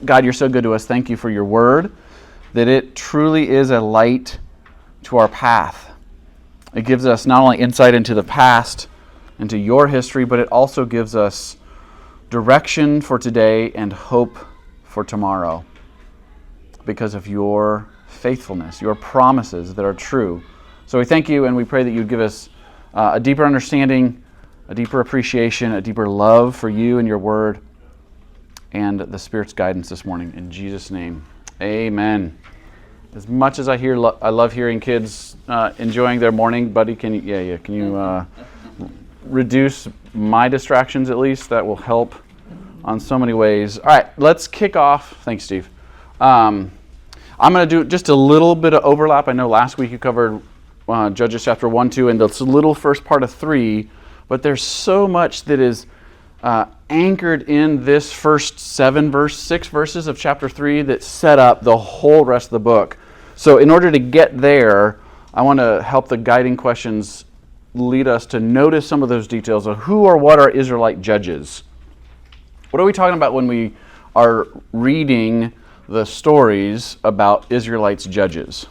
God, you're so good to us. Thank you for your word, that it truly is a light to our path. It gives us not only insight into the past, into your history, but it also gives us direction for today and hope for tomorrow because of your faithfulness, your promises that are true. So we thank you, and we pray that you'd give us a deeper understanding, a deeper appreciation, a deeper love for you and your word, and the Spirit's guidance this morning. In Jesus' name, amen. As much as I love hearing kids enjoying their morning. Buddy, can you reduce my distractions at least? That will help on so many ways. All right, let's kick off. Thanks, Steve. I'm going to do just a little bit of overlap. I know last week you covered Judges chapter 1, 2, and the little first part of 3, but there's so much that is anchored in this first 6 verses of chapter 3 that set up the whole rest of the book. So in order to get there, I want to help the guiding questions lead us to notice some of those details of who or what are Israelite judges. What are we talking about when we are reading the stories about Israelites' judges?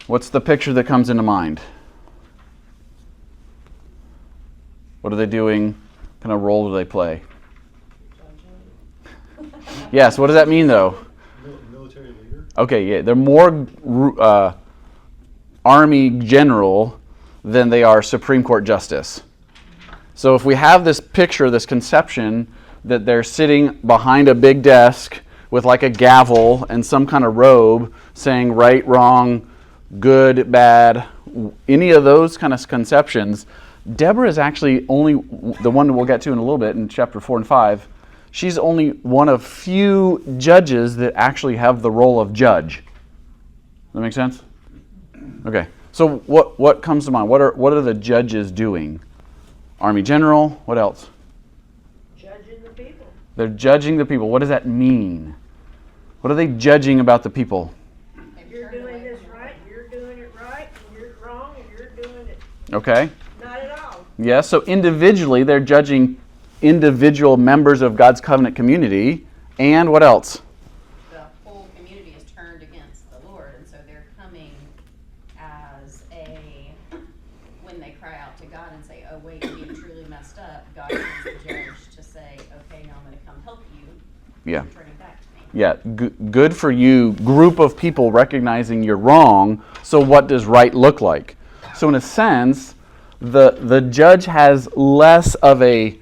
What's the picture that comes into mind? What are they doing? What kind of role do they play? Yes, what does that mean though? Military leader. Okay, yeah, they're more army general than they are Supreme Court justice. So if we have this picture, this conception that they're sitting behind a big desk with like a gavel and some kind of robe saying right, wrong, good, bad, any of those kind of conceptions, Deborah is actually only the one we'll get to in a little bit in chapter 4 and 5. She's only one of few judges that actually have the role of judge. Does that make sense? Okay. So what comes to mind? What are the judges doing? Army general. What else? Judging the people. They're judging the people. What does that mean? What are they judging about the people? If you're doing this right, you're doing it right, and you're wrong, and you're doing it Okay. not at all. Yes, so individually they're judging individual members of God's covenant community. And what else? The whole community is turned against the Lord, and so they're coming as when they cry out to God and say, oh wait, you truly messed up, God is the judge to say, okay, now I'm going to come help you. Yeah. Turning back to me. Yeah, good for you, group of people recognizing you're wrong. So what does right look like? So in a sense, the judge has less of a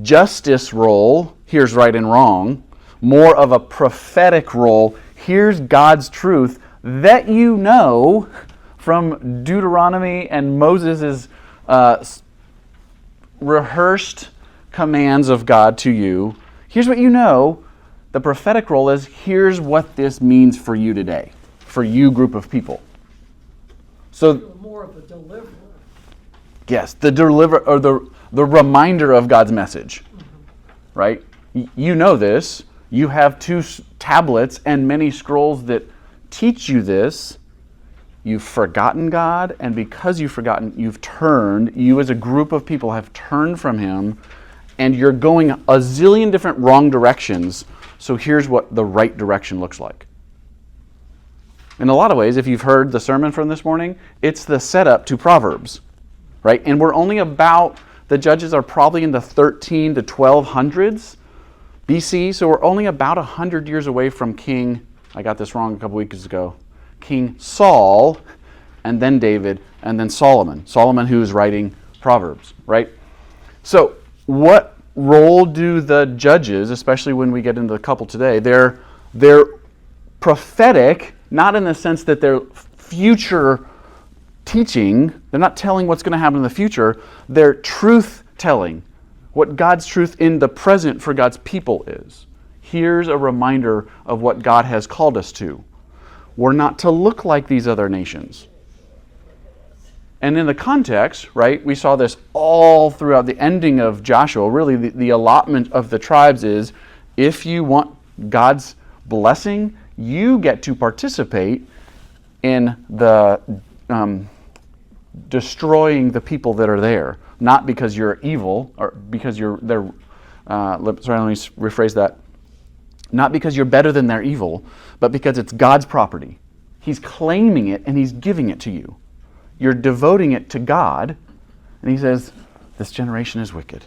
justice role, here's right and wrong, more of a prophetic role, here's God's truth that you know from Deuteronomy and Moses' rehearsed commands of God to you. Here's what you know. The prophetic role is, here's what this means for you today, for you group of people. So You're more of a deliverer. yes, the reminder of God's message, right? You know this. You have 2 tablets and many scrolls that teach you this. You've forgotten God, and because you've forgotten, you've turned. You as a group of people have turned from Him, and you're going a zillion different wrong directions. So here's what the right direction looks like. In a lot of ways, if you've heard the sermon from this morning, it's the setup to Proverbs, right? And we're only the judges are probably in the 13 to 1200s BC, so we're only about 100 years away from King, I got this wrong a couple weeks ago, King Saul, and then David, and then Solomon. Solomon who is writing Proverbs, right? So what role do the judges, especially when we get into the couple today, they're prophetic, not in the sense that they're future teaching, they're not telling what's going to happen in the future, they're truth telling, what God's truth in the present for God's people is. Here's a reminder of what God has called us to. We're not to look like these other nations. And in the context, right, we saw this all throughout the ending of Joshua. Really, the allotment of the tribes is, if you want God's blessing, you get to participate in the destroying the people that are there. Not because you're evil or because they're let me rephrase that. Not because you're better than their evil, but because it's God's property. He's claiming it and he's giving it to you. You're devoting it to God, and he says, this generation is wicked.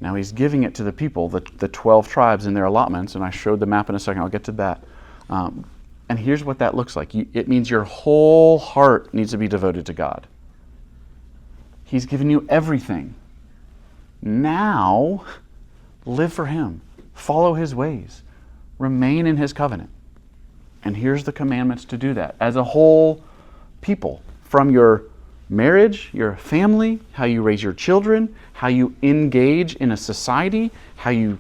Now he's giving it to the people, the 12 tribes in their allotments, and I showed the map in a second. I'll get to that. And here's what that looks like. It means your whole heart needs to be devoted to God. He's given you everything. Now, live for him. Follow his ways. Remain in his covenant. And here's the commandments to do that. As a whole people, from your marriage, your family, how you raise your children, how you engage in a society, how you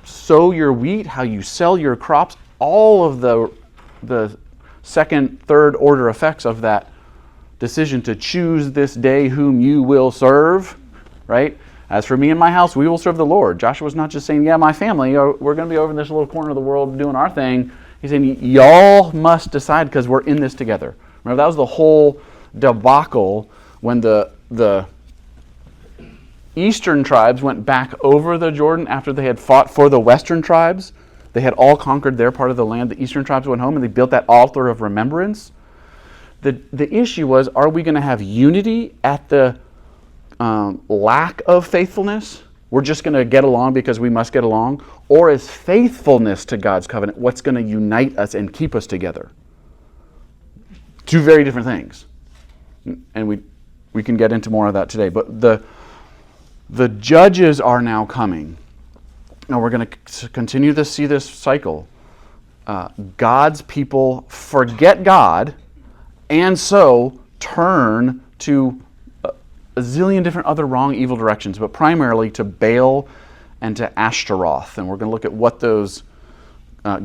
sow your wheat, how you sell your crops, all of the second, third order effects of that decision to choose this day whom you will serve, right? As for me and my house, we will serve the Lord. Joshua's not just saying, yeah, my family, we're going to be over in this little corner of the world doing our thing. He's saying, y'all must decide because we're in this together. Remember, that was the whole debacle when the eastern tribes went back over the Jordan after they had fought for the western tribes. They had all conquered their part of the land. The eastern tribes went home and they built that altar of remembrance. The issue was, are we going to have unity at the lack of faithfulness? We're just going to get along because we must get along? Or is faithfulness to God's covenant what's going to unite us and keep us together? Two very different things. And we can get into more of that today. But the judges are now coming. Now we're going to continue to see this cycle. God's people forget God and so turn to a zillion different other wrong, evil directions, but primarily to Baal and to Ashtaroth. And we're going to look at what those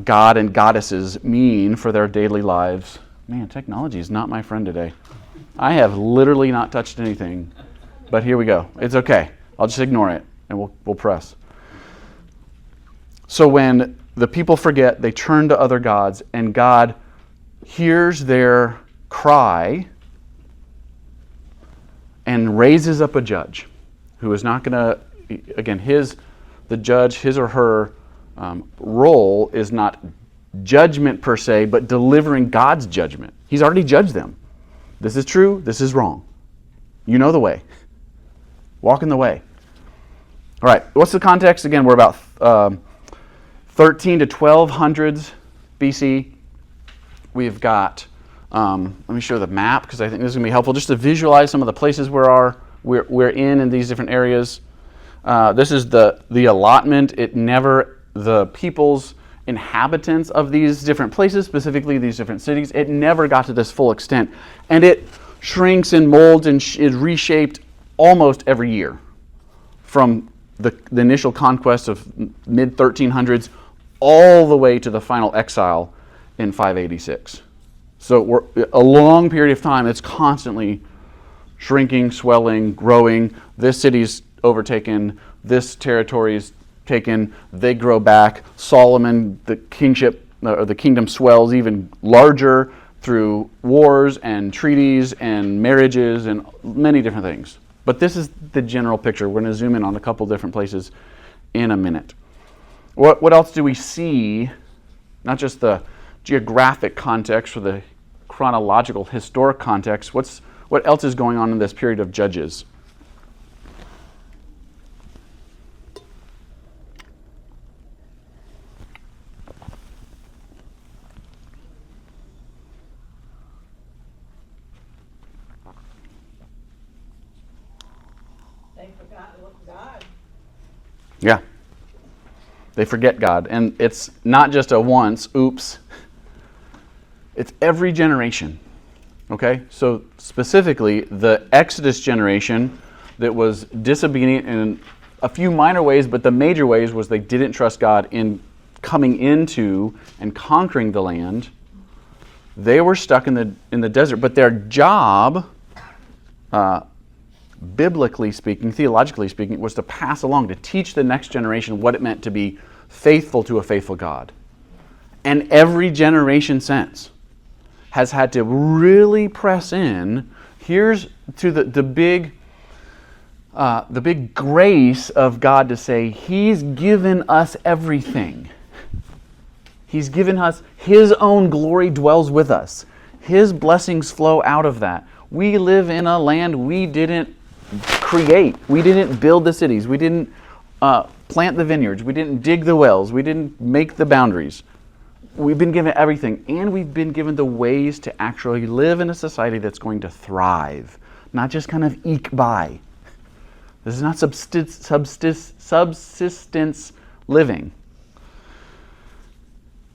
god and goddesses mean for their daily lives. Man, technology is not my friend today. I have literally not touched anything, but here we go. It's okay. I'll just ignore it, and we'll press. So when the people forget, they turn to other gods, and God hears their cry and raises up a judge who is not going to, again, the judge, his or her role is not judgment per se, but delivering God's judgment. He's already judged them. This is true, this is wrong. You know the way. Walk in the way. All right, what's the context? Again, we're about 13 to 1200s BC. We've got, let me show the map because I think this is going to be helpful just to visualize some of the places we're in these different areas. This is the allotment. The people's inhabitants of these different places, specifically these different cities, it never got to this full extent. And it shrinks and molds and is reshaped almost every year from the initial conquest of mid-1300s all the way to the final exile in 586. So we're a long period of time. It's constantly shrinking, swelling, growing. This city's overtaken. This territory's taken. They grow back. Solomon, the kingship or the kingdom swells even larger through wars and treaties and marriages and many different things. But this is the general picture. We're going to zoom in on a couple different places in a minute. What else do we see? Not just the geographic context or the chronological, historic context. What else is going on in this period of Judges? They forgot God. Yeah. They forget God. And it's not just a once, oops. It's every generation. Okay? So specifically, the Exodus generation that was disobedient in a few minor ways, but the major ways was they didn't trust God in coming into and conquering the land. They were stuck in the desert, but their job, biblically speaking, theologically speaking, was to pass along, to teach the next generation what it meant to be faithful to a faithful God. And every generation since has had to really press in. Here's to the big the big grace of God to say He's given us everything. He's given us His own glory dwells with us. His blessings flow out of that. We live in a land we didn't create. We didn't build the cities. We didn't plant the vineyards. We didn't dig the wells. We didn't make the boundaries. We've been given everything, and we've been given the ways to actually live in a society that's going to thrive, not just kind of eke by. This is not subsistence living.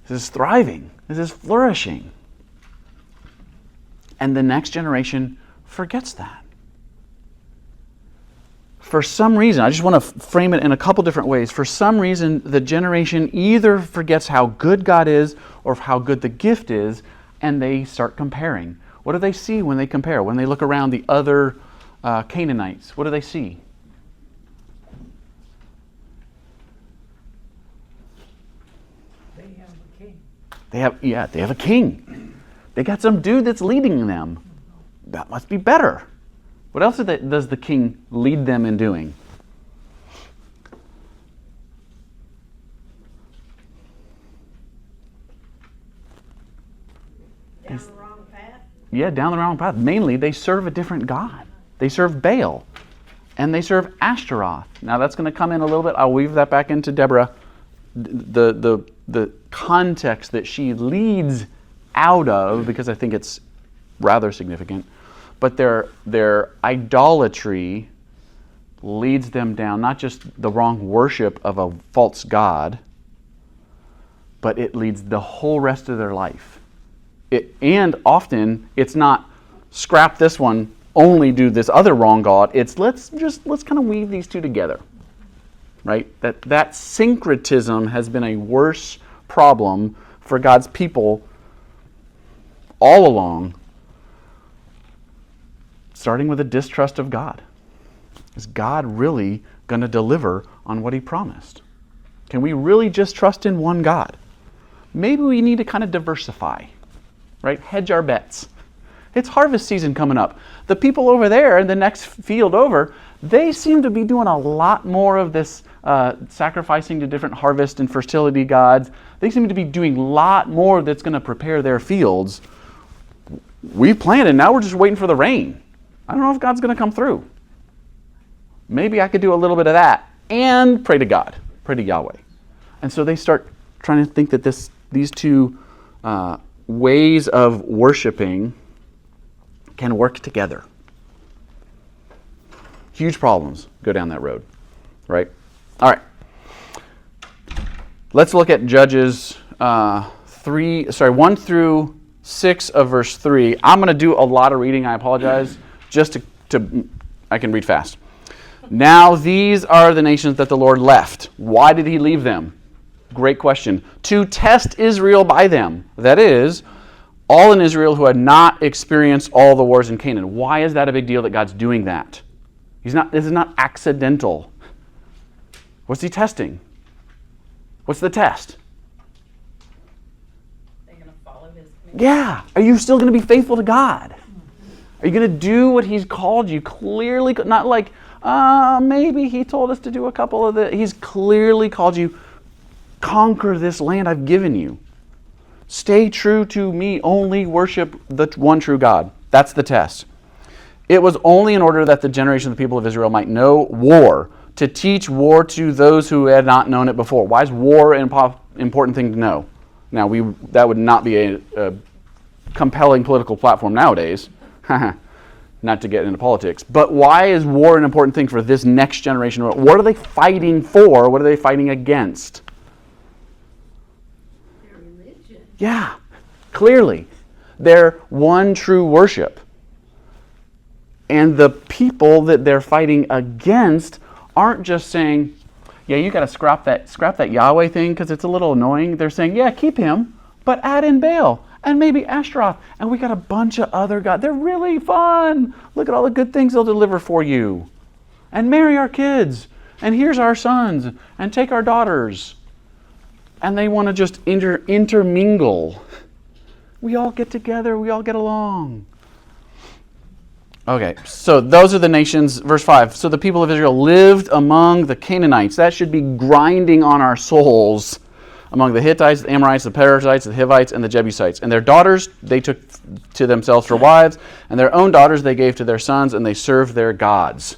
This is thriving. This is flourishing. And the next generation forgets that. For some reason, I just want to frame it in a couple different ways. For some reason, the generation either forgets how good God is or how good the gift is, and they start comparing. What do they see when they compare? When they look around the other Canaanites, what do they see? They have a king. They got some dude that's leading them. That must be better. What else does the king lead them in doing? Down the wrong path? Yeah, down the wrong path. Mainly, they serve a different god. They serve Baal. And they serve Ashtaroth. Now, that's going to come in a little bit. I'll weave that back into Deborah. The context that she leads out of, because I think it's rather significant, but their idolatry leads them down not just the wrong worship of a false god, but it leads the whole rest of their life. And often it's not scrap this one, only do this other wrong god. It's let's kind of weave these two together. Right? That syncretism has been a worse problem for God's people all along, starting with a distrust of God. Is God really going to deliver on what He promised? Can we really just trust in one God? Maybe we need to kind of diversify, right? Hedge our bets. It's harvest season coming up. The people over there in the next field over, they seem to be doing a lot more of this sacrificing to different harvest and fertility gods. They seem to be doing a lot more that's going to prepare their fields. We planted, now we're just waiting for the rain. I don't know if God's going to come through. Maybe I could do a little bit of that and pray to God, pray to Yahweh. And so they start trying to think that these two ways of worshiping can work together. Huge problems go down that road, right? All right. Let's look at Judges 1 through 6 of verse 3. I'm going to do a lot of reading. I apologize. Just to I can read fast. Now these are the nations that the Lord left. Why did He leave them? Great question. To test Israel by them. That is, all in Israel who had not experienced all the wars in Canaan. Why is that a big deal that God's doing that? This is not accidental. What's He testing? What's the test? They're going to follow His commandments. Yeah. Are you still going to be faithful to God? Are you going to do what He's called you? Clearly, not like, maybe He told us to do a couple of the... He's clearly called you, conquer this land I've given you. Stay true to me. Only worship the one true God. That's the test. It was only in order that the generation of the people of Israel might know war, to teach war to those who had not known it before. Why is war an important thing to know? Now, that would not be a compelling political platform nowadays. Not to get into politics. But why is war an important thing for this next generation? What are they fighting for? What are they fighting against? Their religion. Yeah, clearly. Their one true worship. And the people that they're fighting against aren't just saying, yeah, you got to scrap that Yahweh thing because it's a little annoying. They're saying, yeah, keep him, but add in Baal and maybe Ashtaroth. And we got a bunch of other gods. They're really fun. Look at all the good things they'll deliver for you. And marry our kids. And here's our sons. And take our daughters. And they want to just intermingle. We all get together. We all get along. Okay, so those are the nations. Verse 5. So the people of Israel lived among the Canaanites. That should be grinding on our souls. Among the Hittites, the Amorites, the Perizzites, the Hivites, and the Jebusites. And their daughters they took to themselves for wives, and their own daughters they gave to their sons, and they served their gods.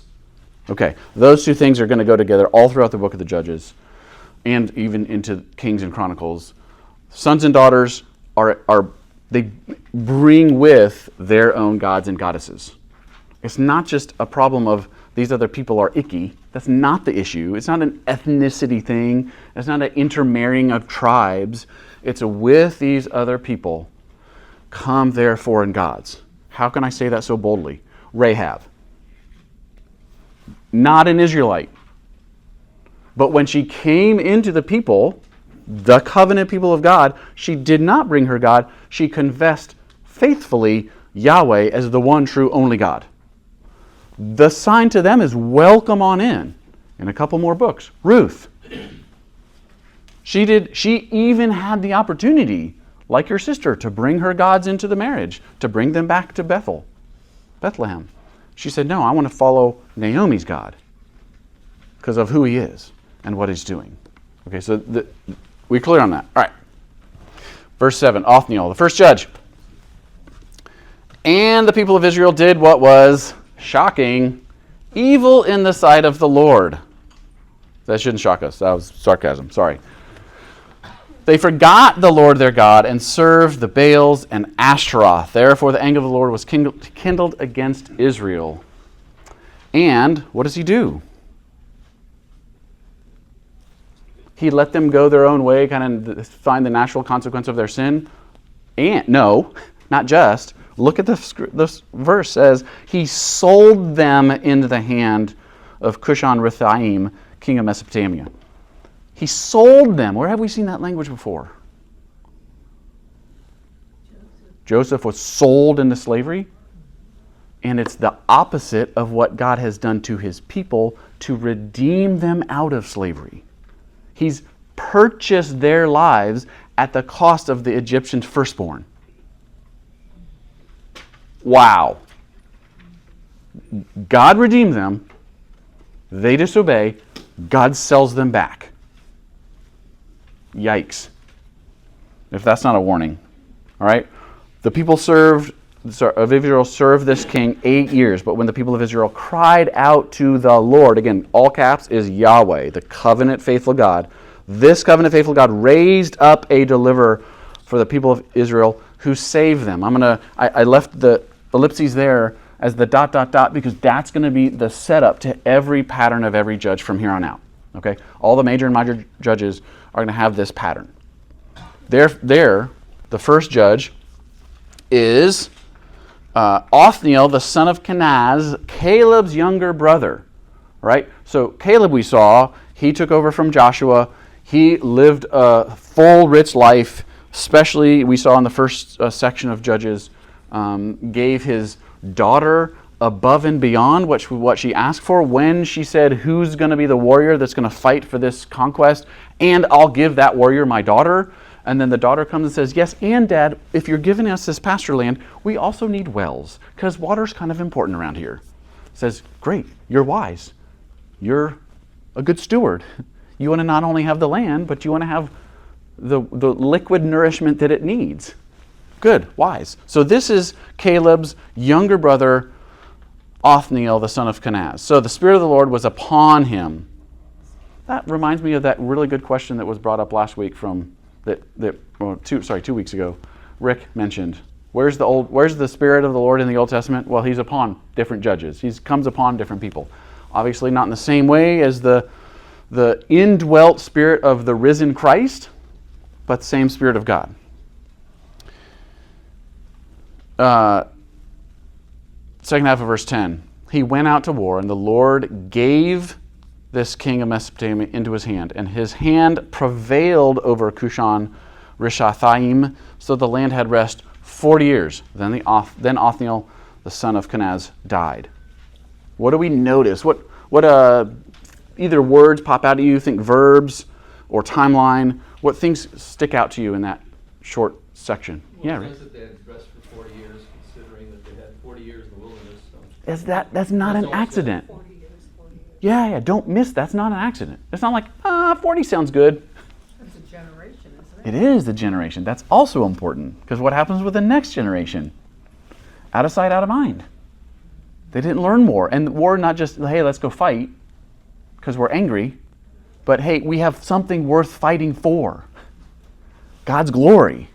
Okay, those two things are going to go together all throughout the book of the Judges, and even into Kings and Chronicles. Sons and daughters they bring with their own gods and goddesses. It's not just a problem of these other people are icky. That's not the issue. It's not an ethnicity thing. It's not an intermarrying of tribes. It's with these other people come their foreign gods. How can I say that so boldly? Rahab. Not an Israelite. But when she came into the people, the covenant people of God, she did not bring her God. She confessed faithfully Yahweh as the one true only God. The sign to them is welcome on in a couple more books. Ruth. She even had the opportunity, like your sister, to bring her gods into the marriage, to bring them back to Bethlehem. She said, no, I want to follow Naomi's God because of who he is and what he's doing. Okay, so we clear on that. All right. Verse 7, Othniel, the first judge. And the people of Israel did what was shocking, evil in the sight of the Lord. That shouldn't shock us. That was sarcasm. Sorry. They forgot the Lord their God and served the Baals and Ashtaroth. Therefore the anger of the Lord was kindled against Israel. And what does he do? He let them go their own way, kind of find the natural consequence of their sin? And no, not just. Look at this verse says, he sold them into the hand of Cushan-Rithaim, king of Mesopotamia. He sold them. Where have we seen that language before? Joseph was sold into slavery. And it's the opposite of what God has done to his people to redeem them out of slavery. He's purchased their lives at the cost of the Egyptian's firstborn. Wow. God redeemed them. They disobey. God sells them back. Yikes. If that's not a warning. All right? The people of Israel served this king 8 years, but when the people of Israel cried out to the Lord, again, all caps is Yahweh, the covenant faithful God, this covenant faithful God raised up a deliverer for the people of Israel who saved them. I left the ellipses there as the ... because that's going to be the setup to every pattern of every judge from here on out. Okay? All the major and minor judges are going to have this pattern. The first judge is Othniel, the son of Kenaz, Caleb's younger brother. Right? So Caleb, we saw, he took over from Joshua. He lived a full, rich life, especially we saw in the first section of Judges, gave his daughter above and beyond what she asked for when she said, who's going to be the warrior that's going to fight for this conquest? And I'll give that warrior my daughter. And then the daughter comes and says, yes, and Dad, if you're giving us this pasture land, we also need wells because water's kind of important around here. Says, great, you're wise. You're a good steward. You want to not only have the land, but you want to have the liquid nourishment that it needs. Good, wise. So this is Caleb's younger brother, Othniel, the son of Kenaz. So the Spirit of the Lord was upon him. That reminds me of that really good question that was brought up last week from 2 weeks ago. Rick mentioned, where's the Spirit of the Lord in the Old Testament? Well, he's upon different judges. He comes upon different people. Obviously not in the same way as the indwelt Spirit of the risen Christ, but the same Spirit of God. Second half of verse 10. He went out to war, and the Lord gave this king of Mesopotamia into his hand, and his hand prevailed over Cushan-Rishathaim, so the land had rest 40 years. Then Othniel, the son of Kenaz, died. What do we notice? What either words pop out at you, think verbs or timeline? What things stick out to you in that short section? Well, Yeah, it right. says that they had rest for 40 years, considering that they had 40 years in the wilderness. So That's not an accident. Yeah, don't miss. That's not an accident. It's not like, 40 sounds good. That's a generation, isn't it? It is the generation. That's also important, because what happens with the next generation? Out of sight, out of mind. They didn't learn more. And war, not just, hey, let's go fight because we're angry, but hey, we have something worth fighting for. God's glory,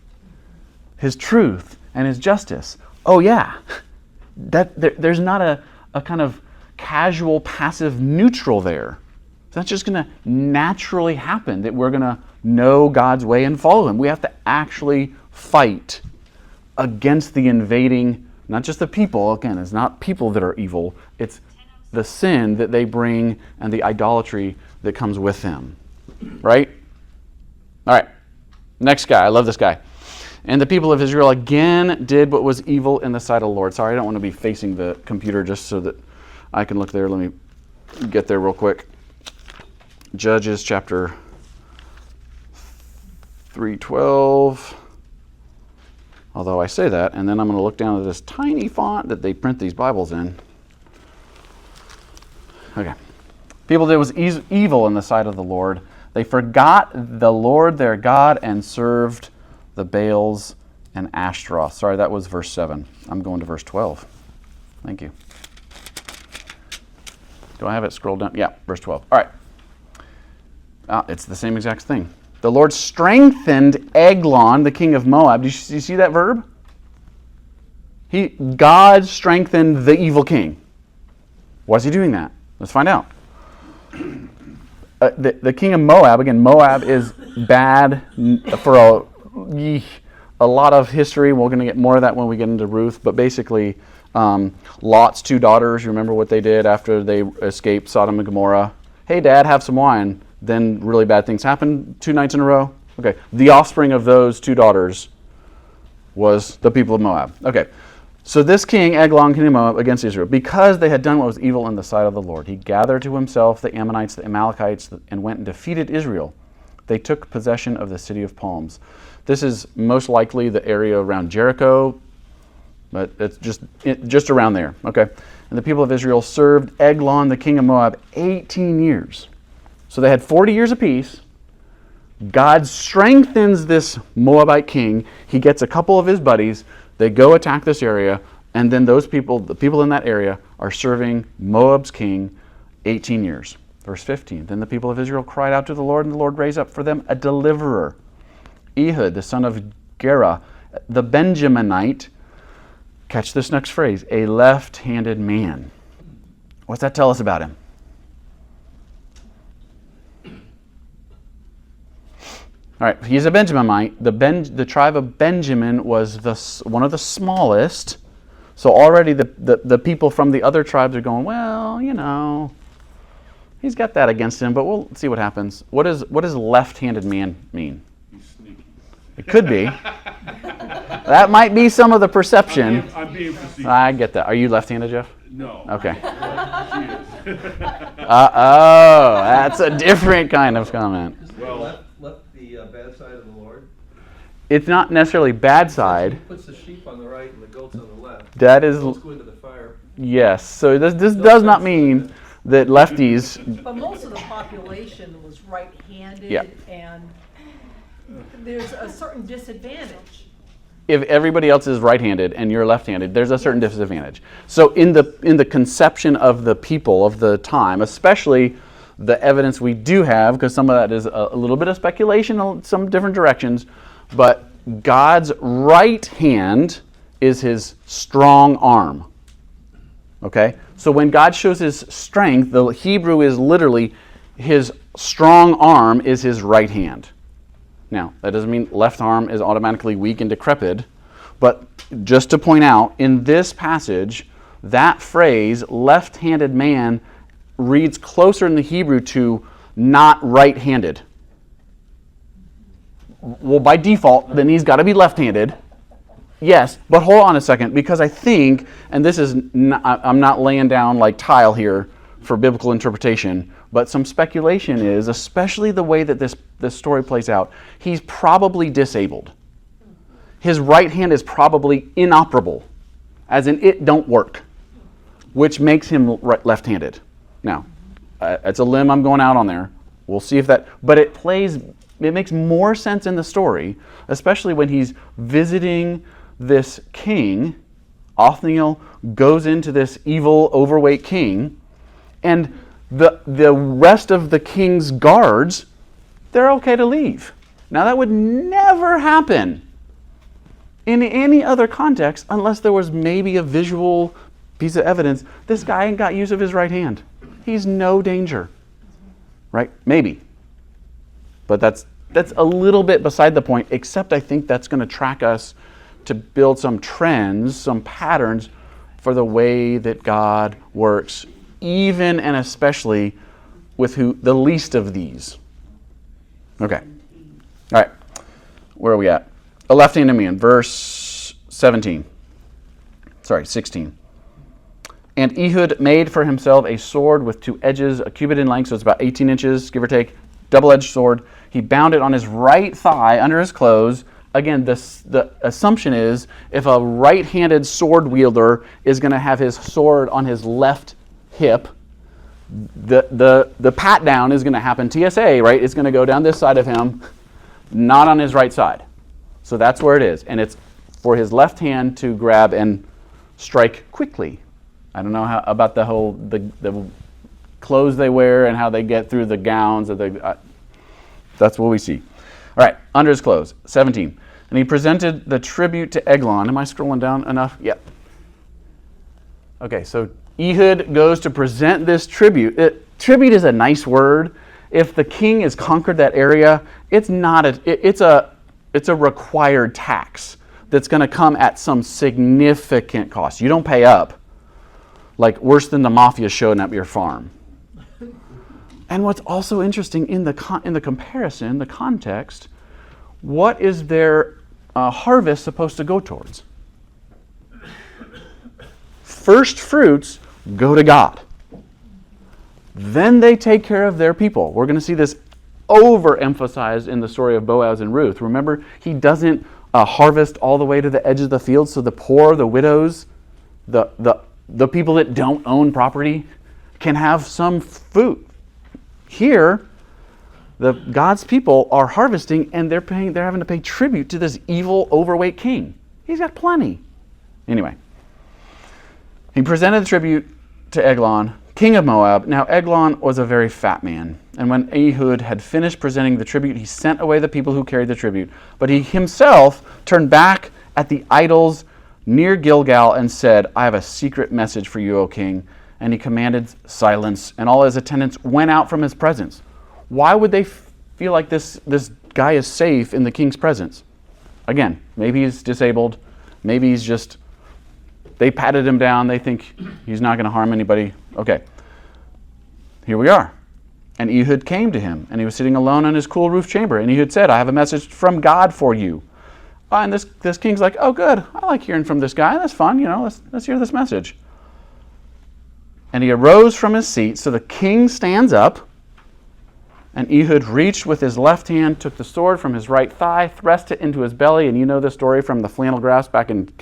His truth, and His justice. Oh yeah, there's not a kind of casual, passive neutral there. It's not just going to naturally happen that we're going to know God's way and follow Him. We have to actually fight against the invading, not just the people. Again, it's not people that are evil. It's the sin that they bring and the idolatry that comes with them. Right? All right. Next guy. I love this guy. And the people of Israel again did what was evil in the sight of the Lord. Sorry, I don't want to be facing the computer just so that I can look there. Let me get there real quick. Judges chapter 3:12. Although I say that, and then I'm going to look down at this tiny font that they print these Bibles in. Okay. People did what was evil in the sight of the Lord. They forgot the Lord their God and served the Baals and Ashtaroth. Sorry, that was verse 7. I'm going to verse 12. Thank you. Do I have it scrolled down? Yeah, verse 12. All right. It's the same exact thing. The Lord strengthened Eglon, the king of Moab. Do you see that verb? God strengthened the evil king. Why is he doing that? Let's find out. The king of Moab, again, Moab is bad for a lot of history. We're going to get more of that when we get into Ruth. But basically, Lot's two daughters, you remember what they did after they escaped Sodom and Gomorrah? Hey, Dad, have some wine. Then really bad things happened 2 nights in a row. Okay, the offspring of those two daughters was the people of Moab. Okay, so this king, Eglon, king of Moab, against Israel, because they had done what was evil in the sight of the Lord, he gathered to himself the Ammonites, the Amalekites, and went and defeated Israel. They took possession of the city of palms. This is most likely the area around Jericho, but it's just around there. Okay, and the people of Israel served Eglon, the king of Moab, 18 years. So they had 40 years apiece. God strengthens this Moabite king. He gets a couple of his buddies. They go attack this area, and then those people, the people in that area, are serving Moab's king 18 years. Verse 15, then the people of Israel cried out to the Lord, and the Lord raised up for them a deliverer, Ehud, the son of Gera, the Benjaminite. Catch this next phrase, a left-handed man. What's that tell us about him? All right, he's a Benjaminite. The tribe of Benjamin was one of the smallest. So already the people from the other tribes are going, well, he's got that against him, but we'll see what happens. What does left-handed man mean? He's sneaky. It could be. That might be some of the perception. I'm being facetious. I get that. Are you left-handed, Jeff? No. Okay. She is. That's a different kind of comment. Well, left the bad side of the Lord? It's not necessarily bad He side. puts the sheep on the right and the goats on the left. That is, Goats go into the fire. yes. So this does not mean that lefties. But most of the population was right-handed, Yeah. and there's a certain disadvantage. If everybody else is right-handed and you're left-handed, there's a certain disadvantage. So in the conception of the people of the time, especially the evidence we do have, because some of that is a little bit of speculation in some different directions, but God's right hand is his strong arm. Okay? So when God shows his strength, the Hebrew is literally his strong arm is his right hand. Now, that doesn't mean left arm is automatically weak and decrepit, but just to point out, in this passage, that phrase, left-handed man, reads closer in the Hebrew to not right-handed. Well, by default, then he's got to be left-handed. Yes, but hold on a second, because I think, and this is, I'm not laying down like tile here for biblical interpretation, but some speculation is, especially the way that this story plays out, he's probably disabled. His right hand is probably inoperable, as in it don't work. which makes him left-handed. Now, it's a limb I'm going out on there. We'll see if that, but it makes more sense in the story, especially when he's visiting this king. Othniel goes into this evil, overweight king, and the rest of the king's guards, they're okay to leave. Now, that would never happen in any other context unless there was maybe a visual piece of evidence. This guy ain't got use of his right hand. He's no danger. Right? Maybe. But that's a little bit beside the point, except I think that's going to track us to build some trends, some patterns for the way that God works, even and especially with the least of these. Okay. All right. Where are we at? A left-handed man, verse 16. And Ehud made for himself a sword with 2 edges, a cubit in length, so it's about 18 inches, give or take, double-edged sword. He bound it on his right thigh under his clothes. Again, the assumption is if a right-handed sword wielder is going to have his sword on his left hip, the pat down is going to happen. TSA, right? It's going to go down this side of him, not on his right side. So that's where it is. And it's for his left hand to grab and strike quickly. I don't know how about the whole the clothes they wear and how they get through the gowns. That's what we see. All right, under his clothes, 17. And he presented the tribute to Eglon. Am I scrolling down enough? Yep. Okay, so Ehud goes to present this tribute. Tribute is a nice word. If the king has conquered that area, it's a required tax that's going to come at some significant cost. You don't pay up, like worse than the mafia showing up your farm. And what's also interesting in the comparison, the context, what is their harvest supposed to go towards? First fruits go to God. Then they take care of their people. We're going to see this overemphasized in the story of Boaz and Ruth. Remember, he doesn't harvest all the way to the edge of the field, so the poor, the widows, the people that don't own property can have some food. Here, God's people are harvesting, and they're having to pay tribute to this evil, overweight king. He's got plenty. Anyway, he presented the tribute to Eglon, king of Moab. Now, Eglon was a very fat man, and when Ehud had finished presenting the tribute, he sent away the people who carried the tribute. But he himself turned back at the idols near Gilgal and said, I have a secret message for you, O king. And he commanded silence, and all his attendants went out from his presence. Why would they feel like this guy is safe in the king's presence? Again, maybe he's disabled. Maybe they patted him down. They think he's not going to harm anybody. Okay, here we are. And Ehud came to him, and he was sitting alone in his cool roof chamber. And Ehud said, I have a message from God for you. And this king's like, oh, good. I like hearing from this guy. That's fun. Let's hear this message. And he arose from his seat, so the king stands up, and Ehud reached with his left hand, took the sword from his right thigh, thrust it into his belly, and you know the story from the flannel graph back in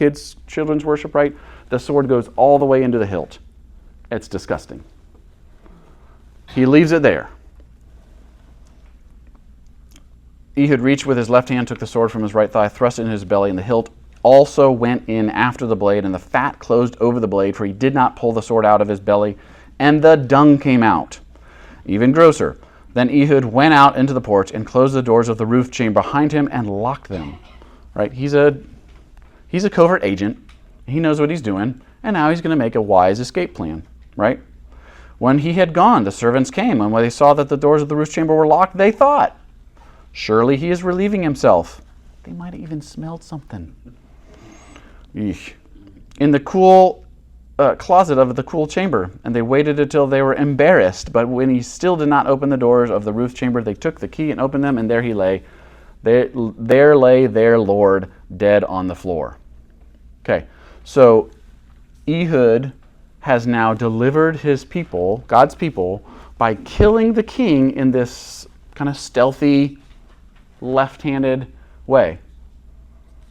children's worship, right? The sword goes all the way into the hilt. It's disgusting. He leaves it there. Ehud reached with his left hand, took the sword from his right thigh, thrust it in his belly, and the hilt also went in after the blade, and the fat closed over the blade, for he did not pull the sword out of his belly, and the dung came out. Even grosser. Then Ehud went out into the porch and closed the doors of the roof chamber behind him and locked them. Right? He's a covert agent. He knows what he's doing, and now he's going to make a wise escape plan. Right? When he had gone, the servants came, and when they saw that the doors of the roof chamber were locked, they thought, surely he is relieving himself. They might have even smelled something. Eesh. In the cool closet of the cool chamber, and they waited until they were embarrassed. But when he still did not open the doors of the roof chamber, they took the key and opened them, and there he lay. There lay their Lord dead on the floor. Okay, so Ehud has now delivered his people, God's people, by killing the king in this kind of stealthy, left-handed way.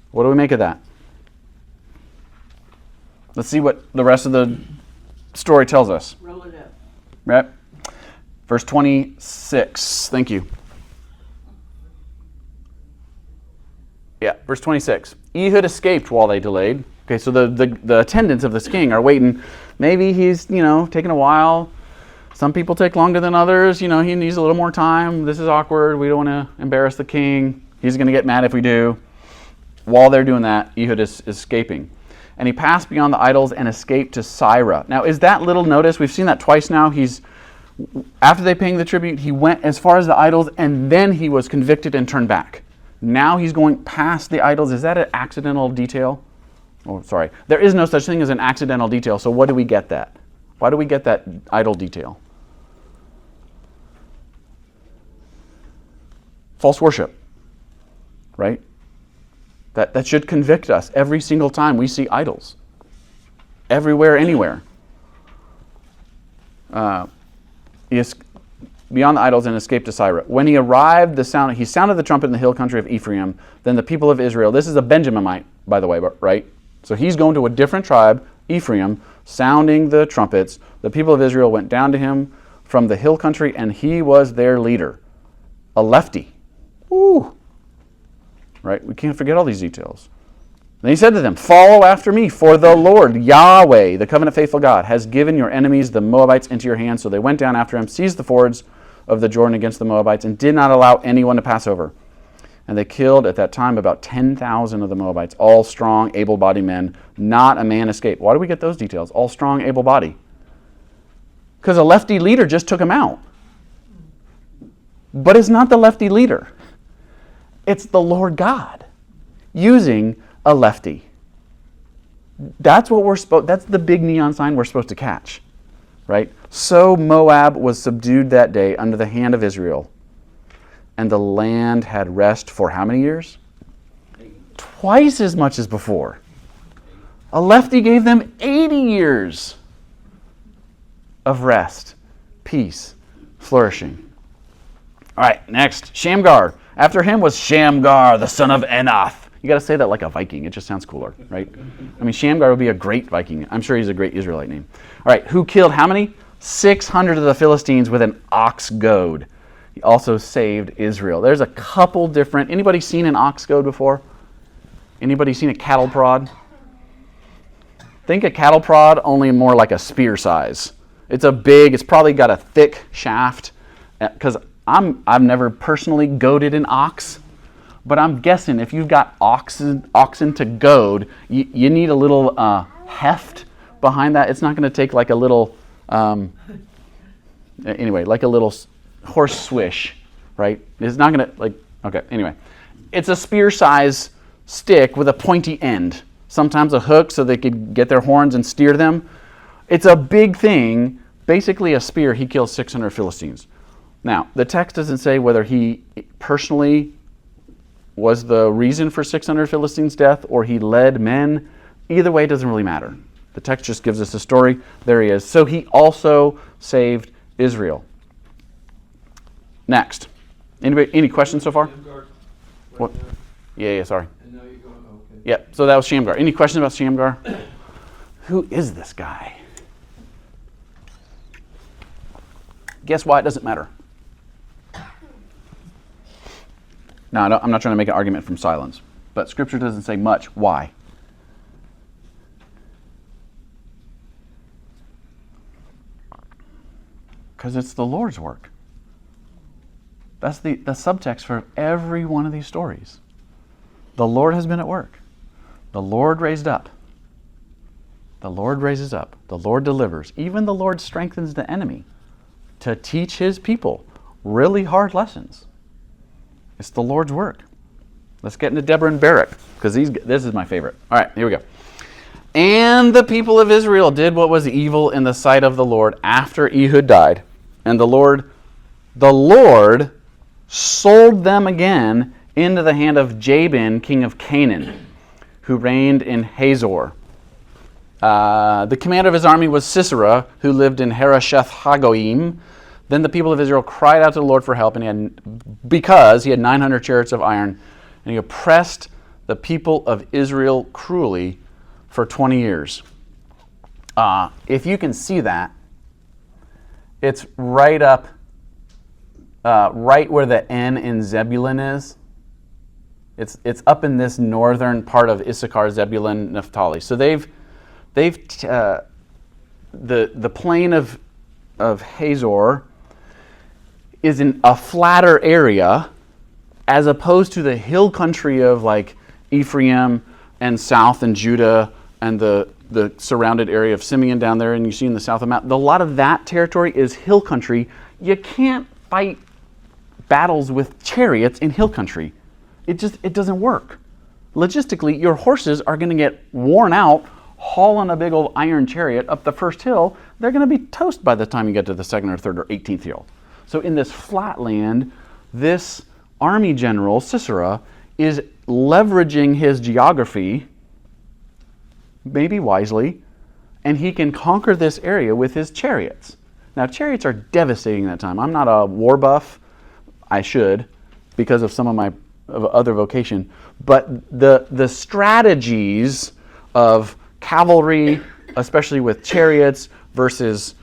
What do we make of that? Let's see what the rest of the story tells us? Roll it up. Right? Verse 26. Thank you. Yeah, verse 26. Ehud escaped while they delayed. Okay, so the attendants of this king are waiting. Maybe he's, taking a while. Some people take longer than others. He needs a little more time. This is awkward. We don't want to embarrass the king. He's going to get mad if we do. While they're doing that, Ehud is escaping. And he passed beyond the idols and escaped to Syra. Now, is that little notice? We've seen that twice now. After they paying the tribute, he went as far as the idols, and then he was convicted and turned back. Now he's going past the idols. Is that an accidental detail? Oh, sorry. There is no such thing as an accidental detail. So what do we get that? Why do we get that idol detail? False worship, right? That should convict us every single time we see idols. Everywhere, anywhere. He is beyond the idols and escaped to Syra. When he arrived, he sounded the trumpet in the hill country of Ephraim. Then the people of Israel, this is a Benjaminite, by the way, right? So he's going to a different tribe, Ephraim, sounding the trumpets. The people of Israel went down to him from the hill country, and he was their leader. A lefty. Woo! Right? We can't forget all these details. Then he said to them, "Follow after me, for the Lord, Yahweh, the covenant faithful God, has given your enemies, the Moabites, into your hands." So they went down after him, seized the fords of the Jordan against the Moabites, and did not allow anyone to pass over. And they killed at that time about 10,000 of the Moabites, all strong, able-bodied men. Not a man escaped. Why do we get those details? All strong, able-bodied. Because a lefty leader just took them out. But it's not the lefty leader. It's the Lord God using a lefty. That's what that's the big neon sign we're supposed to catch, right? So Moab was subdued that day under the hand of Israel, and the land had rest for how many years? Twice as much as before. A lefty gave them 80 years of rest, peace, flourishing. All right, next, Shamgar. After him was Shamgar, the son of Anath. You got to say that like a Viking. It just sounds cooler, right? I mean, Shamgar would be a great Viking. I'm sure he's a great Israelite name. All right, who killed how many? 600 of the Philistines with an ox goad. He also saved Israel. There's a couple different... Anybody seen an ox goad before? Anybody seen a cattle prod? Think a cattle prod, only more like a spear size. It's probably got a thick shaft. Because I've never personally goaded an ox, but I'm guessing if you've got oxen to goad, you need a little heft behind that. It's not going to take like a little, like a little horse swish, right? It's not going to anyway. It's a spear size stick with a pointy end. Sometimes a hook so they could get their horns and steer them. It's a big thing. Basically a spear. He kills 600 Philistines. Now, the text doesn't say whether he personally was the reason for 600 Philistines' death or he led men. Either way, it doesn't really matter. The text just gives us a story. There he is. So he also saved Israel. Next. Any questions so far? Shamgar, What? right now. Yeah, sorry. And now you're going, okay. Yep, so that was Shamgar. Any questions about Shamgar? Who is this guy? Guess why it doesn't matter? No, I'm not trying to make an argument from silence, but Scripture doesn't say much. Why? Because it's the Lord's work. That's the subtext for every one of these stories. The Lord has been at work. The Lord raised up. The Lord raises up. The Lord delivers. Even the Lord strengthens the enemy to teach his people really hard lessons. It's the Lord's work. Let's get into Deborah and Barak, because this is my favorite. All right, here we go. And the people of Israel did what was evil in the sight of the Lord after Ehud died. And the Lord sold them again into the hand of Jabin, king of Canaan, who reigned in Hazor. The commander of his army was Sisera, who lived in Harosheth Hagoyim. Then the people of Israel cried out to the Lord for help, because he had 900 chariots of iron, and he oppressed the people of Israel cruelly for 20 years. If you can see that, it's right up, right where the N in Zebulun is. It's up in this northern part of Issachar, Zebulun, Naphtali. So the plain of Hazor is in a flatter area, as opposed to the hill country of like Ephraim and south and Judah and the surrounded area of Simeon down there, and you see in the south of Mount. A lot of that territory is hill country. You can't fight battles with chariots in hill country. It doesn't work. Logistically, your horses are going to get worn out hauling a big old iron chariot up the first hill. They're going to be toast by the time you get to the second or third or 18th hill. So in this flat land, this army general, Sisera, is leveraging his geography, maybe wisely, and he can conquer this area with his chariots. Now, chariots are devastating that time. I'm not a war buff. I should, because of some of my other vocation. But the strategies of cavalry, especially with chariots, versus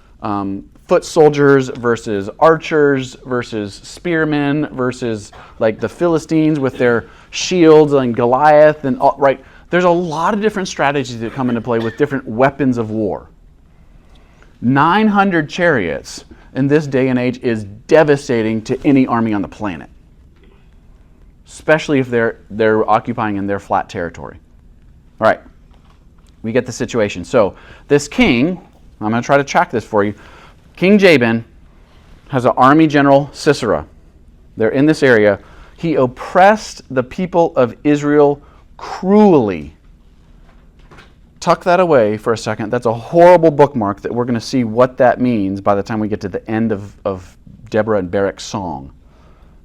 foot soldiers, versus archers, versus spearmen, versus like the Philistines with their shields and Goliath, and all, right? There's a lot of different strategies that come into play with different weapons of war. 900 chariots in this day and age is devastating to any army on the planet, especially if they're occupying in their flat territory. All right, we get the situation. So this king, I'm going to try to track this for you. King Jabin has an army general, Sisera. They're in this area. He oppressed the people of Israel cruelly. Tuck that away for a second. That's a horrible bookmark that we're going to see what that means by the time we get to the end of Deborah and Barak's song.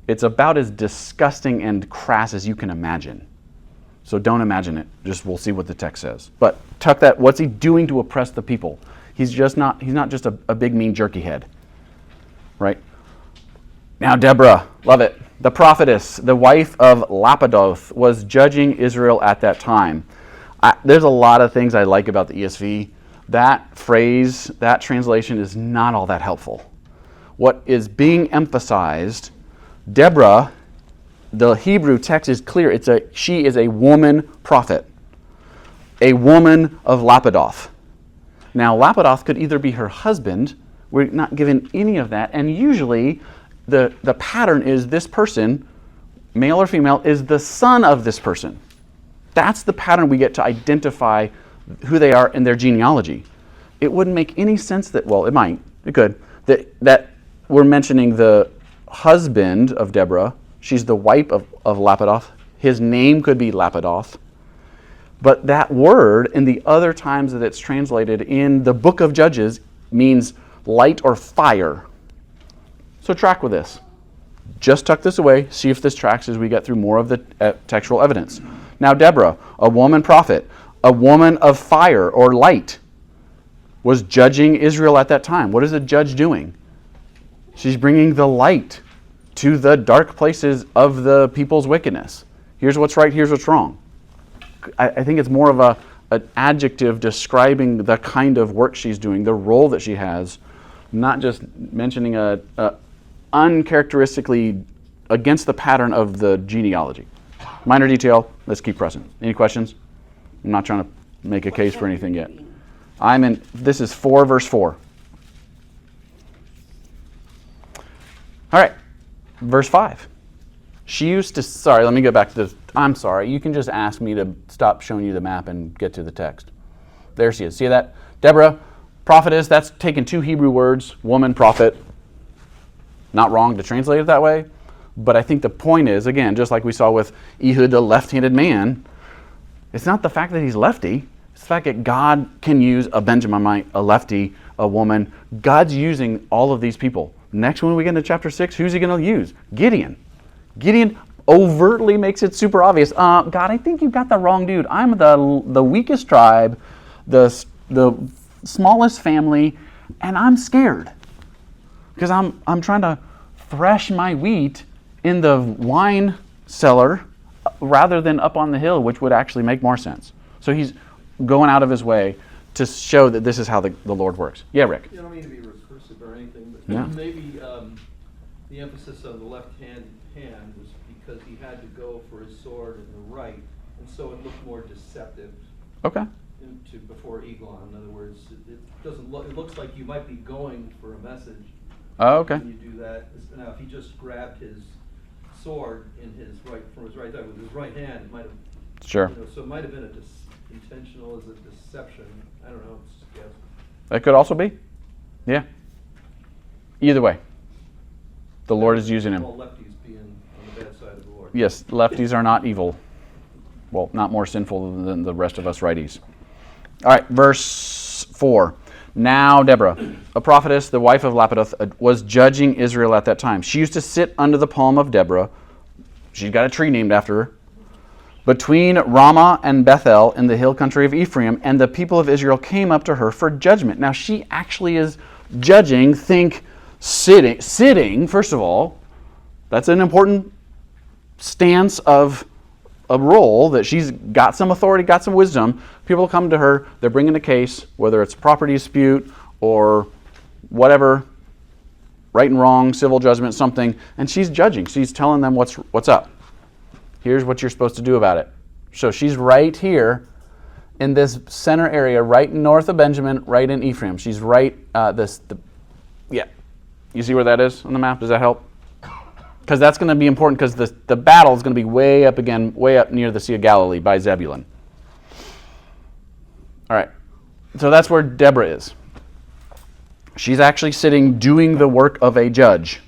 It's about as disgusting and crass as you can imagine. So don't imagine it. Just we'll see what the text says. But tuck that. What's he doing to oppress the people? He's not just a big mean jerky head. Right? Now Deborah, love it. The prophetess, the wife of Lapidoth, was judging Israel at that time. There's a lot of things I like about the ESV. That phrase, that translation is not all that helpful. What is being emphasized, Deborah, the Hebrew text is clear. She is a woman prophet, a woman of Lapidoth. Now, Lapidoth could either be her husband. We're not given any of that. And usually, the pattern is this person, male or female, is the son of this person. That's the pattern we get to identify who they are in their genealogy. It wouldn't make any sense that, well, it might, it could, that we're mentioning the husband of Deborah. She's the wife of Lapidoth. His name could be Lapidoth. But that word, in the other times that it's translated in the book of Judges, means light or fire. So track with this. Just tuck this away, see if this tracks as we get through more of the textual evidence. Now Deborah, a woman prophet, a woman of fire or light, was judging Israel at that time. What is a judge doing? She's bringing the light to the dark places of the people's wickedness. Here's what's right, here's what's wrong. I think it's more of an adjective describing the kind of work she's doing, the role that she has, not just mentioning a uncharacteristically against the pattern of the genealogy. Minor detail, let's keep pressing. Any questions? I'm not trying to make a case for anything yet. This is 4 verse 4. All right, verse 5. She used to, sorry, let me go back to this. I'm sorry, you can just ask me to stop showing you the map and get to the text. There she is. See that? Deborah, prophetess, that's taken 2 Hebrew words, woman, prophet. Not wrong to translate it that way, but I think the point is, again, just like we saw with Ehud, the left-handed man, it's not the fact that he's lefty, it's the fact that God can use a Benjaminite, a lefty, a woman. God's using all of these people. Next, when we get into chapter 6, who's he going to use? Gideon. Gideon overtly makes it super obvious. God, I think you've got the wrong dude. I'm the weakest tribe, the smallest family, and I'm scared because I'm trying to thresh my wheat in the wine cellar rather than up on the hill, which would actually make more sense. So he's going out of his way to show that this is how the Lord works. Yeah, Rick. You don't mean to be recursive or anything, but Yeah. maybe the emphasis on the left hand was because he had to go for his sword in the right, and so it looked more deceptive Okay. before Eglon. In other words, it doesn't look. It looks like you might be going for a message. Oh, okay. When you do that, now if he just grabbed his sword in his right from his right side with his right hand, it might have. Sure. So it might have been intentional as a deception. I don't know. It's just a guess. That could also be. Yeah. Either way, the Lord is using him. All lefties being on the bad side of the Lord. Yes, lefties are not evil. Well, not more sinful than the rest of us righties. All right, verse 4. Now Deborah, a prophetess, the wife of Lapidoth, was judging Israel at that time. She used to sit under the palm of Deborah. She's got a tree named after her. Between Ramah and Bethel in the hill country of Ephraim, and the people of Israel came up to her for judgment. Now she actually is judging, sitting, first of all. That's an important stance of a role, that she's got some authority, got some wisdom. People come to her, they're bringing a case, whether it's property dispute or whatever, right and wrong, civil judgment, something, and she's judging. She's telling them what's up. Here's what you're supposed to do about it. So she's right here in this center area, right north of Benjamin, right in Ephraim. She's right, yeah. You see where that is on the map? Does that help? Because that's going to be important, because the battle is going to be way up near the Sea of Galilee by Zebulun. All right. So that's where Deborah is. She's actually sitting doing the work of a judge,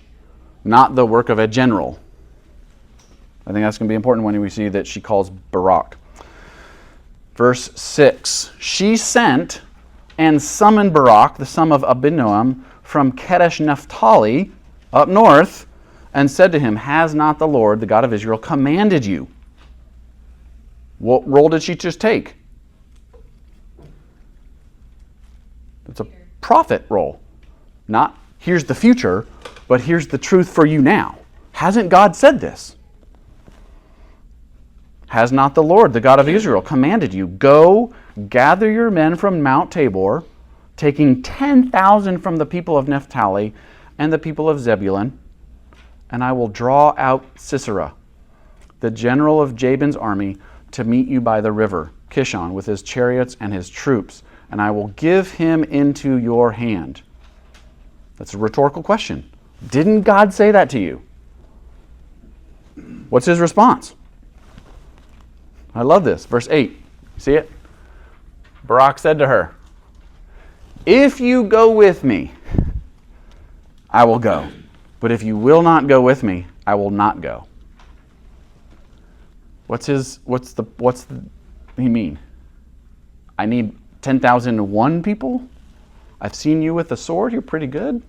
not the work of a general. I think that's going to be important when we see that she calls Barak. Verse 6. She sent and summoned Barak, the son of Abinoam, from Kadesh Naphtali, up north, and said to him, has not the Lord, the God of Israel, commanded you? What role did she just take? It's a prophet role. Not, here's the future, but here's the truth for you now. Hasn't God said this? Has not the Lord, the God of Israel, commanded you, go, gather your men from Mount Tabor, taking 10,000 from the people of Naphtali and the people of Zebulun, and I will draw out Sisera, the general of Jabin's army, to meet you by the river, Kishon, with his chariots and his troops, and I will give him into your hand. That's a rhetorical question. Didn't God say that to you? What's his response? I love this. Verse 8. See it? Barak said to her, if you go with me, I will go. But if you will not go with me, I will not go. What's he mean? I need 10,001 people? I've seen you with a sword, you're pretty good?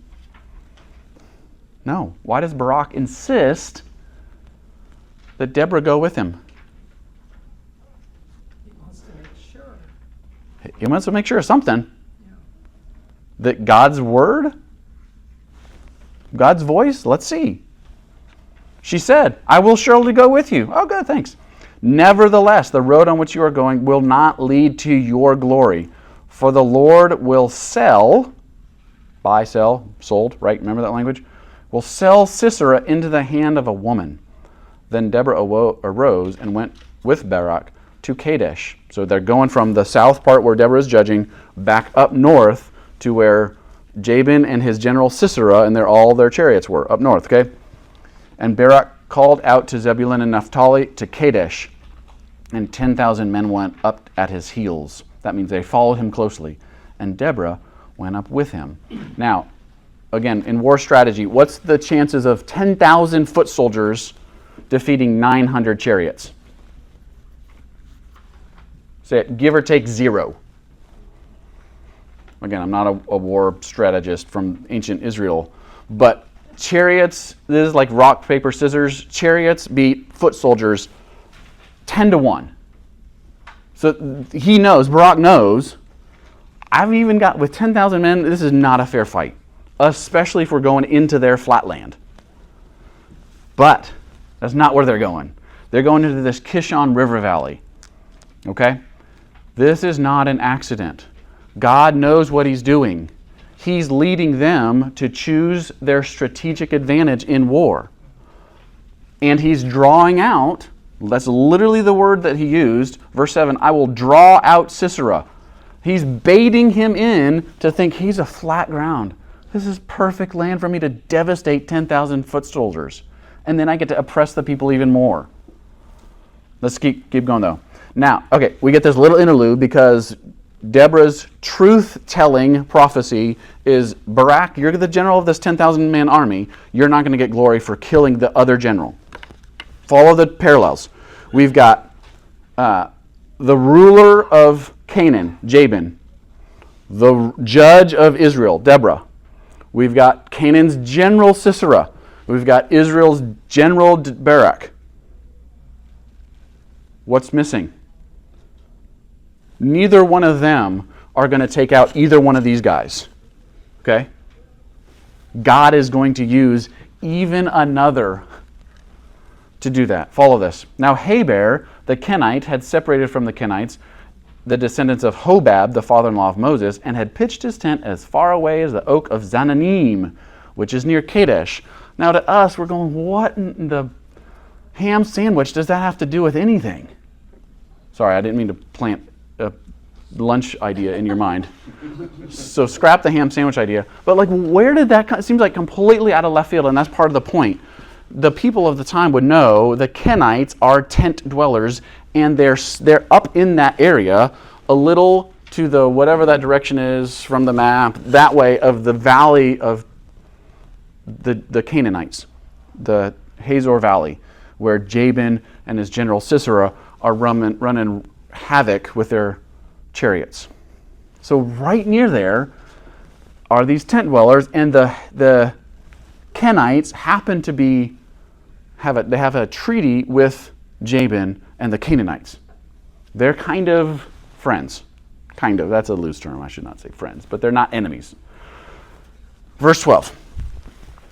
No. Why does Barak insist that Deborah go with him? He wants to make sure. He wants to make sure of something. That God's word, God's voice, let's see. She said, I will surely go with you. Oh, good, thanks. Nevertheless, the road on which you are going will not lead to your glory, for the Lord will sell, buy, sell, sold, right? Remember that language? Will sell Sisera into the hand of a woman. Then Deborah arose and went with Barak to Kadesh. So they're going from the south part where Deborah is judging back up north to where Jabin and his general Sisera and all their chariots were, up north, okay? And Barak called out to Zebulun and Naphtali to Kadesh, and 10,000 men went up at his heels. That means they followed him closely. And Deborah went up with him. Now, again, in war strategy, what's the chances of 10,000 foot soldiers defeating 900 chariots? Say it, give or take 0. Again, I'm not a war strategist from ancient Israel, but chariots, this is like rock, paper, scissors. Chariots beat foot soldiers 10-1. So he knows, Barak knows, I've even got, with 10,000 men, this is not a fair fight, especially if we're going into their flatland. But that's not where they're going. They're going into this Kishon River Valley. Okay? This is not an accident. God knows what he's doing. He's leading them to choose their strategic advantage in war. And he's drawing out, that's literally the word that he used, verse 7, I will draw out Sisera. He's baiting him in to think he's a flat ground. This is perfect land for me to devastate 10,000 foot soldiers. And then I get to oppress the people even more. Let's keep going though. Now, okay, we get this little interlude because Deborah's truth-telling prophecy is, Barak, you're the general of this 10,000 man army. You're not going to get glory for killing the other general. Follow the parallels. We've got the ruler of Canaan, Jabin. The judge of Israel, Deborah. We've got Canaan's general, Sisera. We've got Israel's general, Barak. What's missing? Neither one of them are going to take out either one of these guys. Okay? God is going to use even another to do that. Follow this. Now Heber, the Kenite, had separated from the Kenites, the descendants of Hobab, the father-in-law of Moses, and had pitched his tent as far away as the oak of Zananim, which is near Kadesh. Now to us, we're going, what in the ham sandwich does that have to do with anything? Sorry, I didn't mean to plant a lunch idea in your mind. So scrap the ham sandwich idea. But like, where did that come? It seems like completely out of left field, and that's part of the point. The people of the time would know the Kenites are tent dwellers, and they're up in that area, a little to the whatever that direction is from the map, that way of the valley of the Canaanites, the Hazor Valley, where Jabin and his general Sisera are running havoc with their chariots. So right near there are these tent dwellers, and the Kenites happen to have a treaty with Jabin and the Canaanites. They're kind of friends. Kind of. That's a loose term. I should not say friends. But they're not enemies. Verse 12.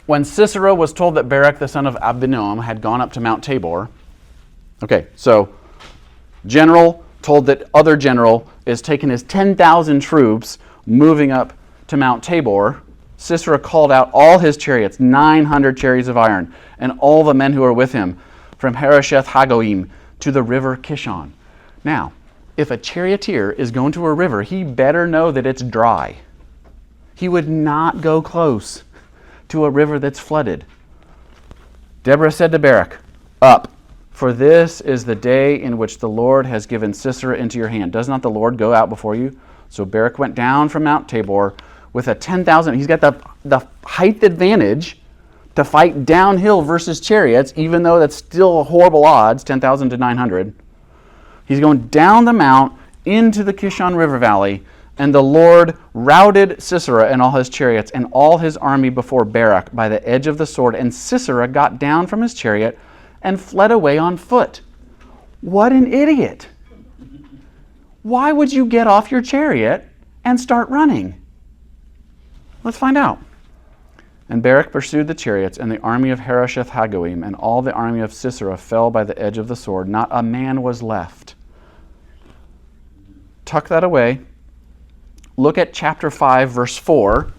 When Sisera was told that Barak the son of Abinoam had gone up to Mount Tabor. Okay, so general told that other general is taking his 10,000 troops moving up to Mount Tabor. Sisera called out all his chariots, 900 chariots of iron, and all the men who were with him, from Harosheth Hagoim to the river Kishon. Now, if a charioteer is going to a river, he better know that it's dry. He would not go close to a river that's flooded. Deborah said to Barak, up, for this is the day in which the Lord has given Sisera into your hand. Does not the Lord go out before you? So Barak went down from Mount Tabor with a 10,000. He's got the height advantage to fight downhill versus chariots, even though that's still horrible odds, 10,000 to 900. He's going down the mount into the Kishon River Valley, and the Lord routed Sisera and all his chariots and all his army before Barak by the edge of the sword, and Sisera got down from his chariot and fled away on foot. What an idiot! Why would you get off your chariot and start running? Let's find out. And Barak pursued the chariots, and the army of Harosheth Hagoim, and all the army of Sisera fell by the edge of the sword. Not a man was left. Tuck that away. Look at chapter 5, verse 4.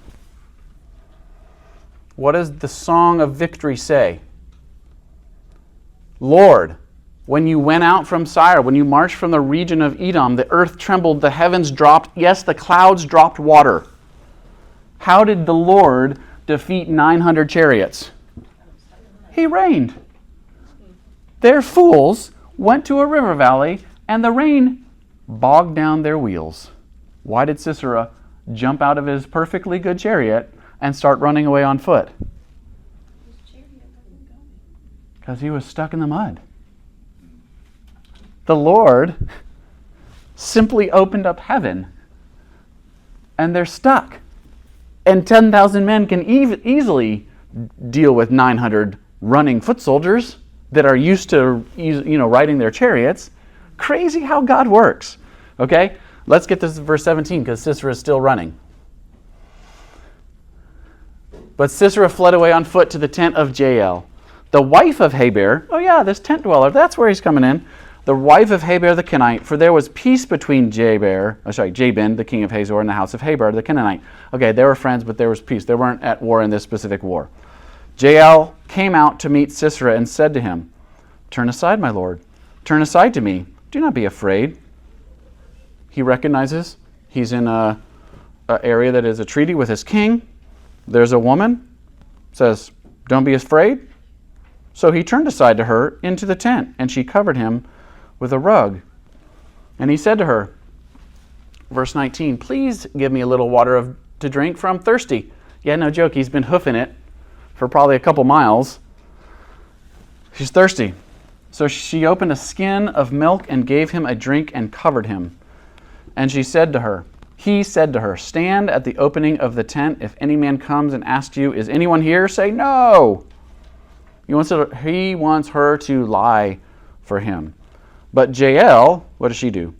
What does the song of victory say? Lord, when you went out from Seir, when you marched from the region of Edom, the earth trembled, the heavens dropped, yes, the clouds dropped water. How did the Lord defeat 900 chariots? He rained. Their fools went to a river valley, and the rain bogged down their wheels. Why did Sisera jump out of his perfectly good chariot and start running away on foot? Because he was stuck in the mud. The Lord simply opened up heaven, and they're stuck. And 10,000 men can easily deal with 900 running foot soldiers that are used to, riding their chariots. Crazy how God works. Okay, let's get this to verse 17 because Sisera is still running. But Sisera fled away on foot to the tent of Jael, the wife of Heber. Oh yeah, this tent dweller, that's where he's coming in. the wife of Heber the Kenite, for there was peace between Jabin, the king of Hazor, and the house of Heber the Kenite. Okay, they were friends, but there was peace. They weren't at war in this specific war. Jael came out to meet Sisera and said to him, "Turn aside, my lord. Turn aside to me. Do not be afraid." He recognizes he's in a area that is a treaty with his king. There's a woman, says, "Don't be afraid." So he turned aside to her into the tent, and she covered him with a rug. And he said to her, verse 19, "Please give me a little water to drink, for I'm thirsty." Yeah, no joke, he's been hoofing it for probably a couple miles. She's thirsty. So she opened a skin of milk and gave him a drink and covered him. And he said to her, "Stand at the opening of the tent. If any man comes and asks you, 'Is anyone here?' say no." He wants her to lie for him. But Jael, what does she do?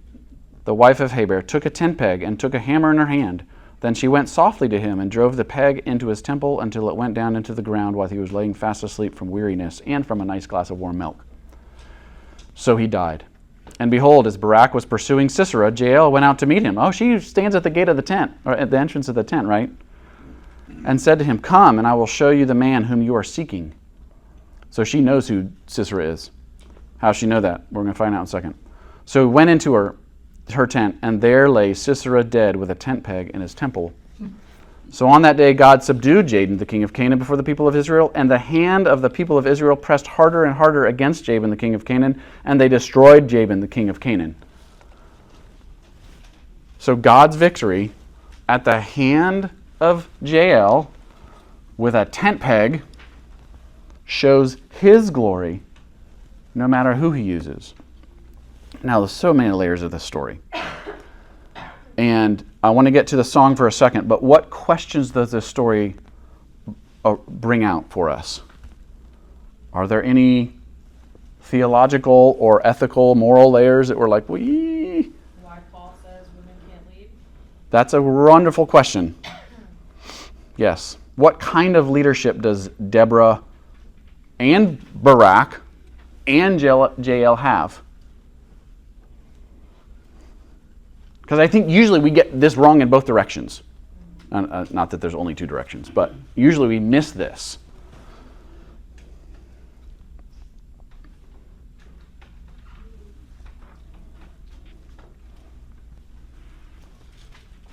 The wife of Heber took a tent peg and took a hammer in her hand. Then she went softly to him and drove the peg into his temple until it went down into the ground while he was laying fast asleep from weariness and from a nice glass of warm milk. So he died. And behold, as Barak was pursuing Sisera, Jael went out to meet him. Oh, she stands at the gate of the tent, or at the entrance of the tent, right? And said to him, "Come, and I will show you the man whom you are seeking." So she knows who Sisera is. How does she know that? We're going to find out in a second. So he went into her tent, and there lay Sisera dead with a tent peg in his temple. So on that day God subdued Jabin, the king of Canaan, before the people of Israel, and the hand of the people of Israel pressed harder and harder against Jabin, the king of Canaan, and they destroyed Jabin, the king of Canaan. So God's victory at the hand of Jael with a tent peg shows his glory no matter who he uses. Now, there's so many layers of this story. And I want to get to the song for a second, but what questions does this story bring out for us? Are there any theological or ethical, moral layers that we're like, wee? Why Paul says women can't lead? That's a wonderful question. Yes. What kind of leadership does Deborah and Barak and Jael have? Because I think usually we get this wrong in both directions. Not that there's only two directions, but usually we miss this.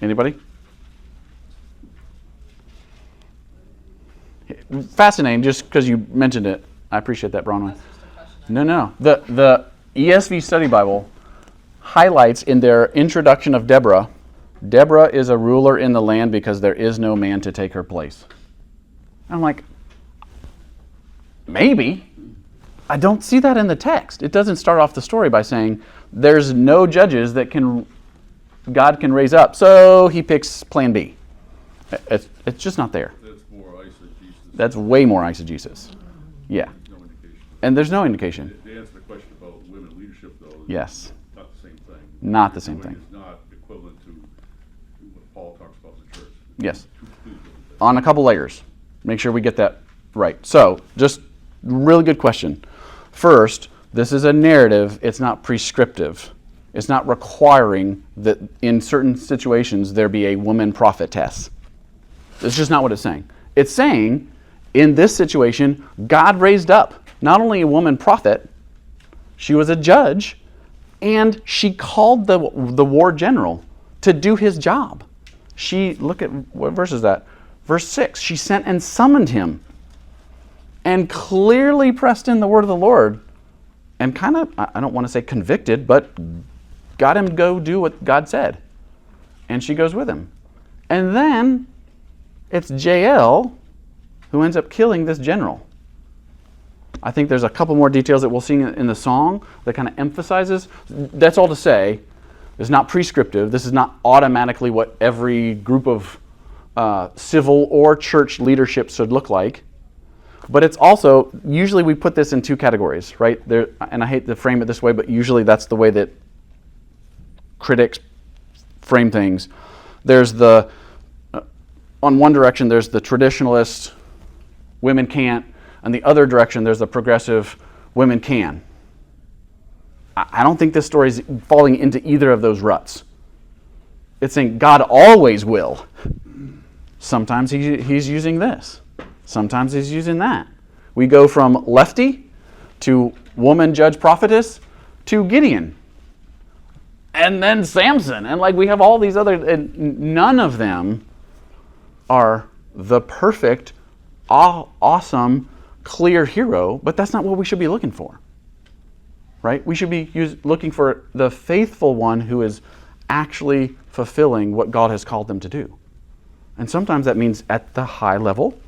Anybody? Fascinating, just because you mentioned it. I appreciate that, Bronwyn. That's just a question. No. The ESV Study Bible highlights in their introduction of Deborah is a ruler in the land because there is no man to take her place. I'm like, maybe. I don't see that in the text. It doesn't start off the story by saying there's no judges that God can raise up, so he picks plan B. It's just not there. That's more eisegesis. That's way more eisegesis. Yeah. No indication. And there's no indication. To answer the question about women leadership, though, Yes. not the same thing. Not the same Doing thing. is not equivalent to what Paul talks about in the church. Yes. Two completely different things. On a couple layers. Make sure we get that right. So, just really good question. First, this is a narrative. It's not prescriptive. It's not requiring that in certain situations there be a woman prophetess. That's just not what it's saying. It's saying, in this situation, God raised up not only a woman prophet, she was a judge, and she called the war general to do his job. Look at, what verse is that? Verse 6, she sent and summoned him and clearly pressed in the word of the Lord and kind of, I don't want to say convicted, but got him to go do what God said. And she goes with him. And then it's Jael who ends up killing this general. I think there's a couple more details that we'll see in the song that kind of emphasizes. That's all to say, it's not prescriptive. This is not automatically what every group of civil or church leadership should look like. But it's also, usually we put this in two categories, right? And I hate to frame it this way, but usually that's the way that critics frame things. There's on one direction, there's the traditionalist, women can't. On the other direction, there's the progressive, women can. I don't think this story is falling into either of those ruts. It's saying God always will. Sometimes he's using this. Sometimes he's using that. We go from lefty to woman judge prophetess to Gideon. And then Samson. And like we have all these other, and none of them are the perfect, awesome, clear hero, but that's not what we should be looking for. Right? We should be looking for the faithful one who is actually fulfilling what God has called them to do. And sometimes that means at the high level.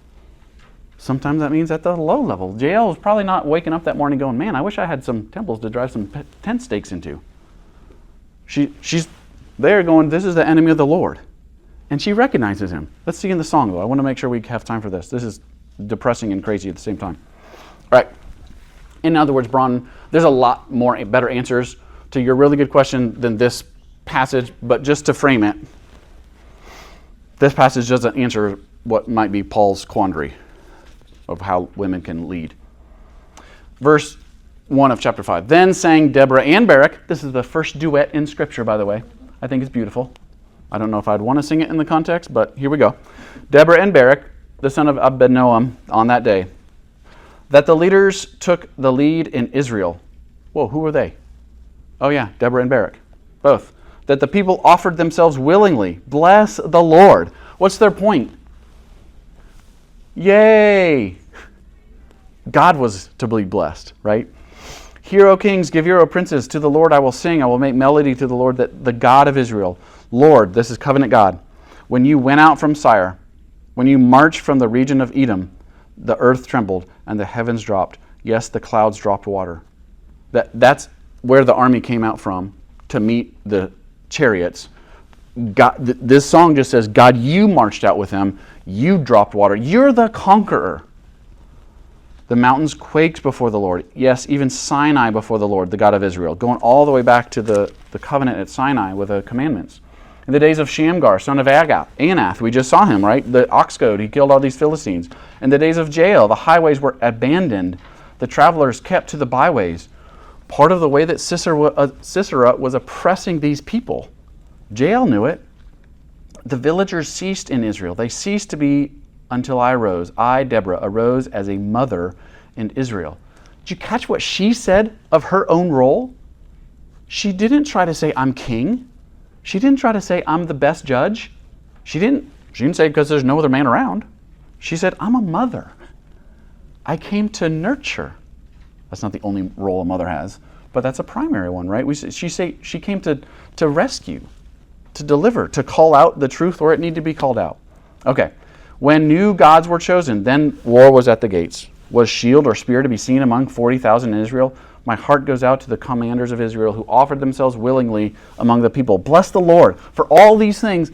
Sometimes that means at the low level. Jael was probably not waking up that morning going, man, I wish I had some temples to drive some tent stakes into. She's there going, this is the enemy of the Lord. And she recognizes him. Let's see in the song, though. I want to make sure we have time for this. This is depressing and crazy at the same time. All right. In other words, Bron, there's a lot more better answers to your really good question than this passage, but just to frame it, this passage doesn't answer what might be Paul's quandary of how women can lead. Verse 1 of chapter 5. Then sang Deborah and Barak. This is the first duet in Scripture, by the way. I think it's beautiful. I don't know if I'd want to sing it in the context, but here we go. Deborah and Barak, the son of Abinoam, on that day, that the leaders took the lead in Israel. Whoa, who were they? Oh yeah, Deborah and Barak. Both. That the people offered themselves willingly. Bless the Lord. What's their point? Yay! God was to be blessed, right? Hear, O kings, give ear, O princes, to the Lord I will sing. I will make melody to the Lord, that the God of Israel. Lord, this is covenant God. When you went out from Seir, when you marched from the region of Edom, the earth trembled and the heavens dropped. Yes, the clouds dropped water. That's where the army came out from to meet the chariots. God, this song just says, God, you marched out with them. You dropped water. You're the conqueror. The mountains quaked before the Lord. Yes, even Sinai before the Lord, the God of Israel. Going all the way back to the covenant at Sinai with the commandments. In the days of Shamgar, son of Anath, we just saw him, right? The ox goad, he killed all these Philistines. In the days of Jael, the highways were abandoned. The travelers kept to the byways. Part of the way that Sisera was oppressing these people. Jael knew it. The villagers ceased in Israel. They ceased to be until I arose. I, Deborah, arose as a mother in Israel. Did you catch what she said of her own role? She didn't try to say, I'm king. She didn't try to say, I'm the best judge. She didn't say, because there's no other man around. She said, I'm a mother. I came to nurture. That's not the only role a mother has, but that's a primary one, right? She came to rescue, to deliver, to call out the truth where it needed to be called out. Okay. When new gods were chosen, then war was at the gates. Was shield or spear to be seen among 40,000 in Israel? My heart goes out to the commanders of Israel who offered themselves willingly among the people. Bless the Lord. For all these things,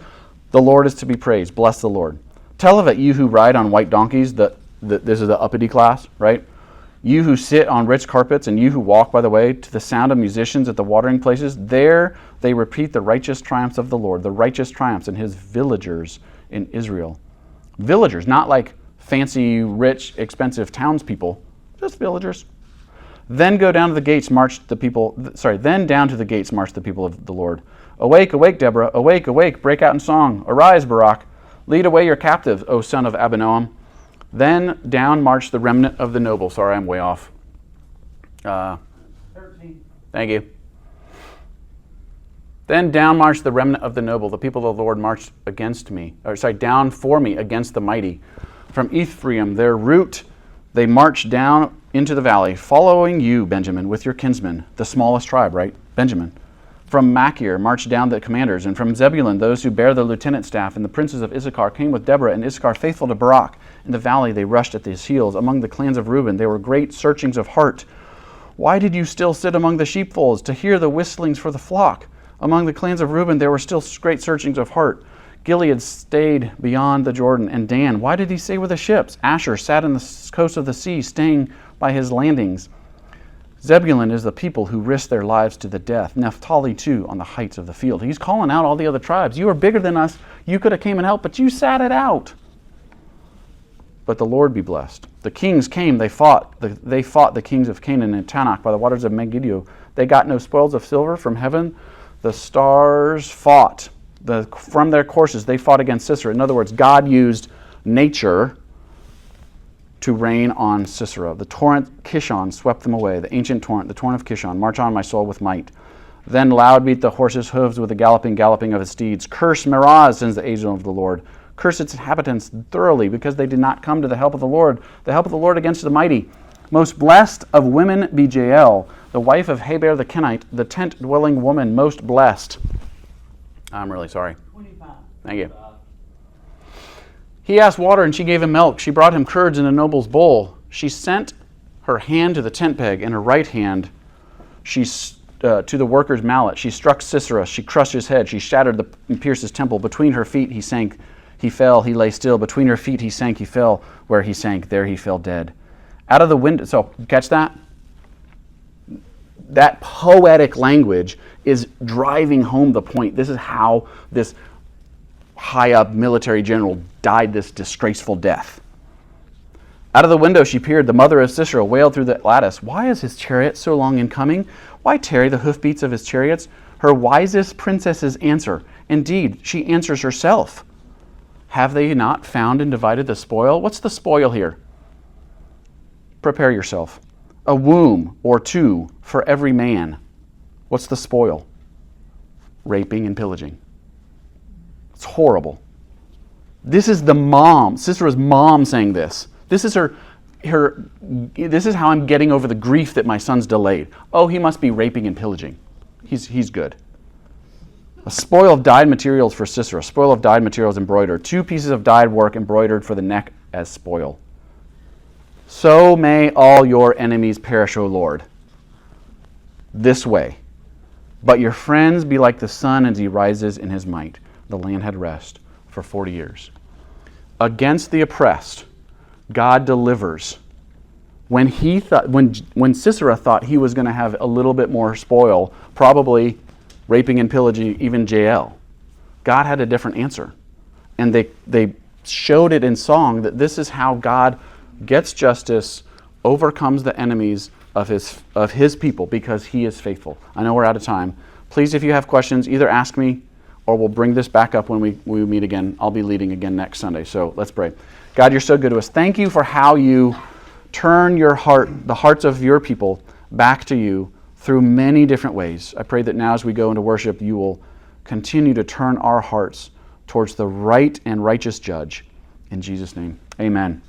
the Lord is to be praised. Bless the Lord. Tell of it, you who ride on white donkeys. This is the uppity class, right? You who sit on rich carpets and you who walk by the way to the sound of musicians at the watering places. There they repeat the righteous triumphs of the Lord, the righteous triumphs in his villagers in Israel. Villagers, not like fancy, rich, expensive townspeople, just villagers. Then down to the gates marched the people of the Lord. Awake, awake, Deborah, awake, awake, break out in song. Arise, Barak, lead away your captives, O son of Abinoam. Then down marched the remnant of the noble. Sorry, I'm way off. 13. Thank you. Then down marched the remnant of the noble. The people of the Lord marched down for me against the mighty. From Ephraim, their route, they marched down into the valley, following you, Benjamin, with your kinsmen, the smallest tribe, right? Benjamin. From Machir marched down the commanders, and from Zebulun, those who bear the lieutenant staff, and the princes of Issachar came with Deborah and Issachar, faithful to Barak. In the valley, they rushed at his heels. Among the clans of Reuben, there were great searchings of heart. Why did you still sit among the sheepfolds to hear the whistlings for the flock? Among the clans of Reuben, there were still great searchings of heart. Gilead stayed beyond the Jordan, and Dan, why did he stay with the ships? Asher sat on the coast of the sea, staying by his landings. Zebulun is the people who risked their lives to the death. Naphtali, too, on the heights of the field. He's calling out all the other tribes. You are bigger than us. You could have came and helped, but you sat it out. But the Lord be blessed, The kings came, they fought the kings of Canaan and Tanakh by the waters of Megiddo. They got no spoils of silver from heaven. The stars fought. From their courses, they fought against Sisera. In other words, God used nature to rain on Sisera. The torrent Kishon swept them away. The ancient torrent, the torrent of Kishon. March on, my soul, with might. Then loud beat the horse's hooves with the galloping of his steeds. Curse Meroz, sends the angel of the Lord. Curse its inhabitants thoroughly, because they did not come to the help of the Lord against the mighty. Most blessed of women be Jael, the wife of Heber the Kenite, the tent-dwelling woman, most blessed. I'm really sorry. 25. Thank you. He asked water, and she gave him milk. She brought him curds in a noble's bowl. She sent her hand to the tent peg, and her right hand to the worker's mallet. She struck Sisera. She crushed his head. She shattered and pierced his temple. Between her feet he sank. He fell. He lay still. Between her feet he sank. He fell. Where he sank, there he fell dead. Out of the window. So, catch that? That poetic language is driving home the point. This is how this high-up military general died this disgraceful death. Out of the window she peered. The mother of Sisera wailed through the lattice. Why is his chariot so long in coming? Why tarry the hoofbeats of his chariots? Her wisest princesses answer. Indeed, she answers herself. Have they not found and divided the spoil? What's the spoil here? Prepare yourself. A womb or two for every man. What's the spoil? Raping and pillaging. It's horrible. This is the mom, Sisera's mom saying this. This is this is how I'm getting over the grief that my son's delayed. Oh, he must be raping and pillaging. He's good. A spoil of dyed materials for Sisera. Spoil of dyed materials embroidered. 2 pieces of dyed work embroidered for the neck as spoil. So may all your enemies perish, O Lord. This way. But your friends be like the sun as he rises in his might. The land had rest for 40 years. Against the oppressed, God delivers. When Sisera thought he was going to have a little bit more spoil, probably raping and pillaging even Jael, God had a different answer. And they showed it in song that this is how God gets justice, overcomes the enemies of his people, because he is faithful. I know we're out of time. Please, if you have questions, either ask me or we'll bring this back up when we meet again. I'll be leading again next Sunday. So let's pray. God, you're so good to us. Thank you for how you turn the hearts of your people back to you through many different ways. I pray that now as we go into worship, you will continue to turn our hearts towards the right and righteous judge. In Jesus' name, amen.